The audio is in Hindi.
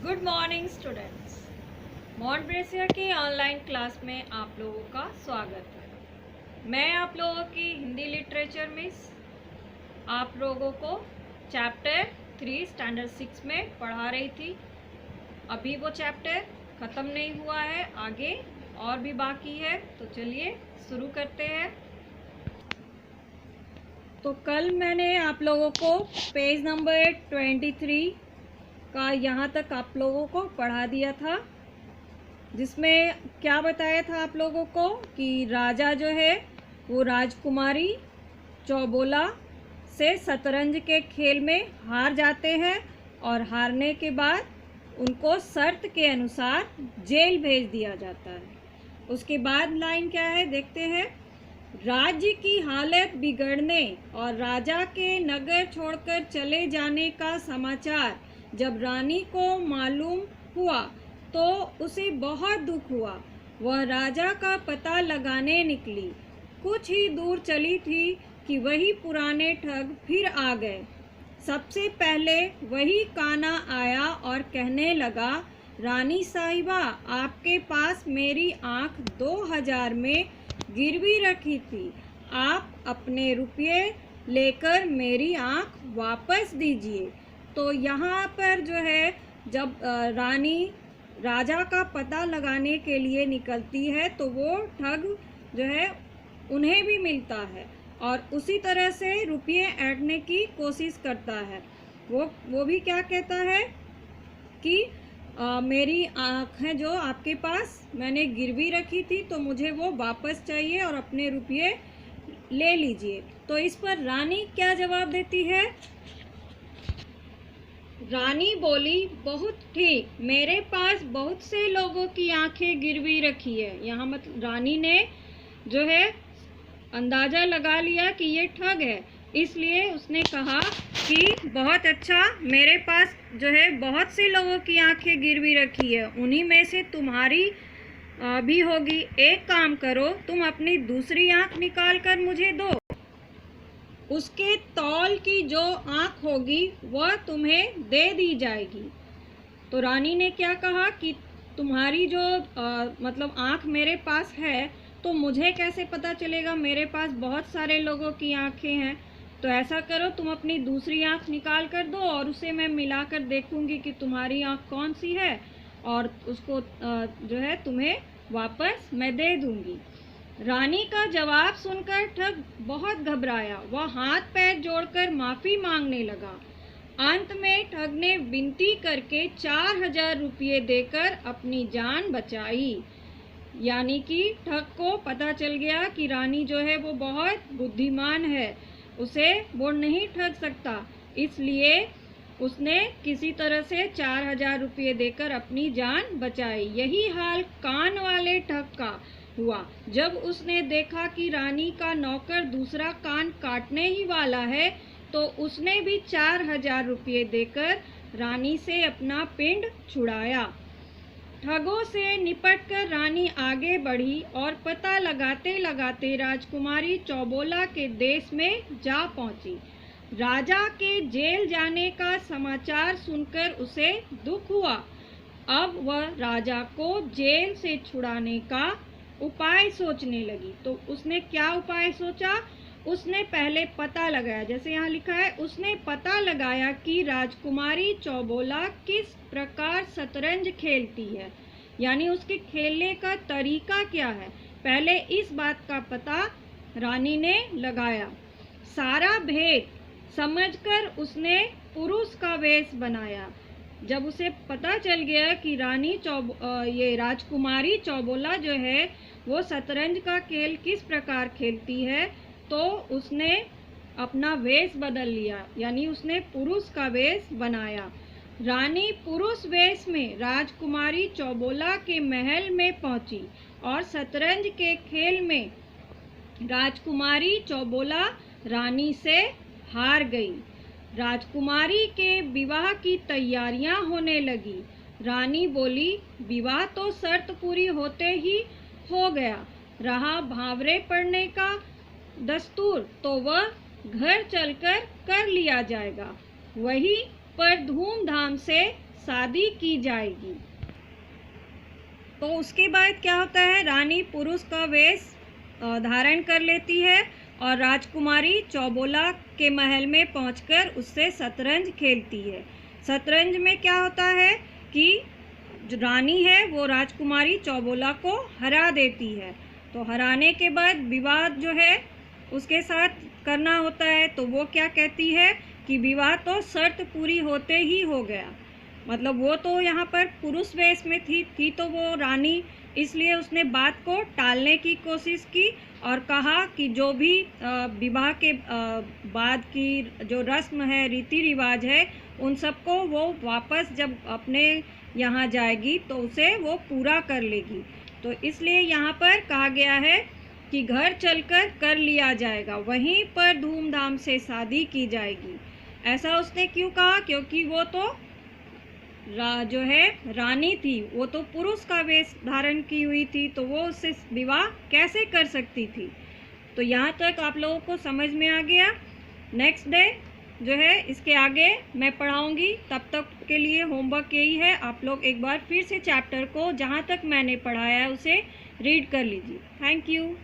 Good morning students. मॉन्टब्रेसिया की ऑनलाइन क्लास में आप लोगों का स्वागत है। मैं आप लोगों की हिंदी लिटरेचर मिस आप लोगों को चैप्टर 3 स्टैंडर्ड 6 में पढ़ा रही थी। अभी वो चैप्टर ख़त्म नहीं हुआ है, आगे और भी बाकी है। तो चलिए शुरू करते हैं। तो कल मैंने आप लोगों को पेज नंबर 23 का यहाँ तक आप लोगों को पढ़ा दिया था, जिसमें क्या बताया था आप लोगों को कि राजा जो है वो राजकुमारी चौबोला से शतरंज के खेल में हार जाते हैं और हारने के बाद उनको शर्त के अनुसार जेल भेज दिया जाता है। उसके बाद लाइन क्या है देखते हैं। राज्य की हालत बिगड़ने और राजा के नगर छोड़कर चले जाने का समाचार जब रानी को मालूम हुआ तो उसे बहुत दुख हुआ। वह राजा का पता लगाने निकली। कुछ ही दूर चली थी कि वही पुराने ठग फिर आ गए। सबसे पहले वही काना आया और कहने लगा, रानी साहिबा, आपके पास मेरी आँख 2000 में गिरवी रखी थी। आप अपने रुपये लेकर मेरी आँख वापस दीजिए। तो यहाँ पर जो है जब रानी राजा का पता लगाने के लिए निकलती है तो वो ठग जो है उन्हें भी मिलता है और उसी तरह से रुपये ऐंठने की कोशिश करता है। वो भी क्या कहता है कि मेरी आँखें जो आपके पास मैंने गिरवी रखी थी तो मुझे वो वापस चाहिए और अपने रुपये ले लीजिए। तो इस पर रानी क्या जवाब देती है। रानी बोली, बहुत ठीक, मेरे पास बहुत से लोगों की आंखें गिरवी रखी है। यहाँ मतलब रानी ने जो है अंदाज़ा लगा लिया कि ये ठग है, इसलिए उसने कहा कि बहुत अच्छा, मेरे पास जो है बहुत से लोगों की आंखें गिरवी रखी है, उन्हीं में से तुम्हारी भी होगी। एक काम करो, तुम अपनी दूसरी आंख निकाल कर मुझे दो। उसके तौल की जो आँख होगी वह तुम्हें दे दी जाएगी। तो रानी ने क्या कहा कि तुम्हारी जो मतलब आँख मेरे पास है तो मुझे कैसे पता चलेगा, मेरे पास बहुत सारे लोगों की आँखें हैं। तो ऐसा करो, तुम अपनी दूसरी आँख निकाल कर दो और उसे मैं मिला कर देखूँगी कि तुम्हारी आँख कौन सी है और उसको जो है तुम्हें वापस मैं दे दूँगी। रानी का जवाब सुनकर ठग बहुत घबराया। वह हाथ पैर जोड़कर माफ़ी मांगने लगा। अंत में ठग ने विनती करके 4000 रुपये देकर अपनी जान बचाई। यानी कि ठग को पता चल गया कि रानी जो है वो बहुत बुद्धिमान है, उसे वो नहीं ठग सकता, इसलिए उसने किसी तरह से 4000 रुपये देकर अपनी जान बचाई। यही हाल कान वाले ठग का हुआ। जब उसने देखा कि रानी का नौकर दूसरा कान काटने ही वाला है तो उसने भी 4000 रुपये देकर रानी से अपना पिंड छुड़ाया। ठगों से निपटकर रानी आगे बढ़ी और पता लगाते लगाते राजकुमारी चौबोला के देश में जा पहुंची। राजा के जेल जाने का समाचार सुनकर उसे दुख हुआ। अब वह राजा को जेल से छुड़ाने का उपाय सोचने लगी। तो उसने क्या उपाय सोचा, उसने पहले पता लगाया, जैसे यहाँ लिखा है, उसने पता लगाया कि राजकुमारी चौबोला किस प्रकार शतरंज खेलती है, यानी उसके खेलने का तरीका क्या है। पहले इस बात का पता रानी ने लगाया। सारा भेद समझकर उसने पुरुष का वेश बनाया। जब उसे पता चल गया कि ये राजकुमारी चौबोला जो है वो शतरंज का खेल किस प्रकार खेलती है तो उसने अपना वेश बदल लिया, यानी उसने पुरुष का वेश बनाया। रानी पुरुष वेश में राजकुमारी चौबोला के महल में पहुंची और शतरंज के खेल में राजकुमारी चौबोला रानी से हार गई। राजकुमारी के विवाह की तैयारियां होने लगी। रानी बोली, विवाह तो शर्त पूरी होते ही हो गया, रहा भावरे पड़ने का दस्तूर तो वह घर चलकर कर लिया जाएगा। वहीं पर धूमधाम से शादी की जाएगी। तो उसके बाद क्या होता है, रानी पुरुष का वेश धारण कर लेती है और राजकुमारी चौबोला के महल में पहुंचकर उससे शतरंज खेलती है। शतरंज में क्या होता है कि जो रानी है वो राजकुमारी चौबोला को हरा देती है। तो हराने के बाद विवाह जो है उसके साथ करना होता है। तो वो क्या कहती है कि विवाह तो शर्त पूरी होते ही हो गया। मतलब वो तो यहाँ पर पुरुष वेश में थी तो वो रानी, इसलिए उसने बात को टालने की कोशिश की और कहा कि जो भी विवाह के बाद की जो रस्म है, रीति रिवाज है, उन सबको वो वापस जब अपने यहाँ जाएगी तो उसे वो पूरा कर लेगी। तो इसलिए यहाँ पर कहा गया है कि घर चलकर कर लिया जाएगा, वहीं पर धूमधाम से शादी की जाएगी। ऐसा उसने क्यों कहा? क्योंकि वो तो जो है रानी थी, वो तो पुरुष का वेश धारण की हुई थी, तो वो उससे विवाह कैसे कर सकती थी। तो यहाँ तक आप लोगों को समझ में आ गया। नेक्स्ट डे जो है इसके आगे मैं पढ़ाऊँगी, तब तक के लिए होमवर्क यही है, आप लोग एक बार फिर से चैप्टर को जहाँ तक मैंने पढ़ाया है उसे रीड कर लीजिए। Thank you.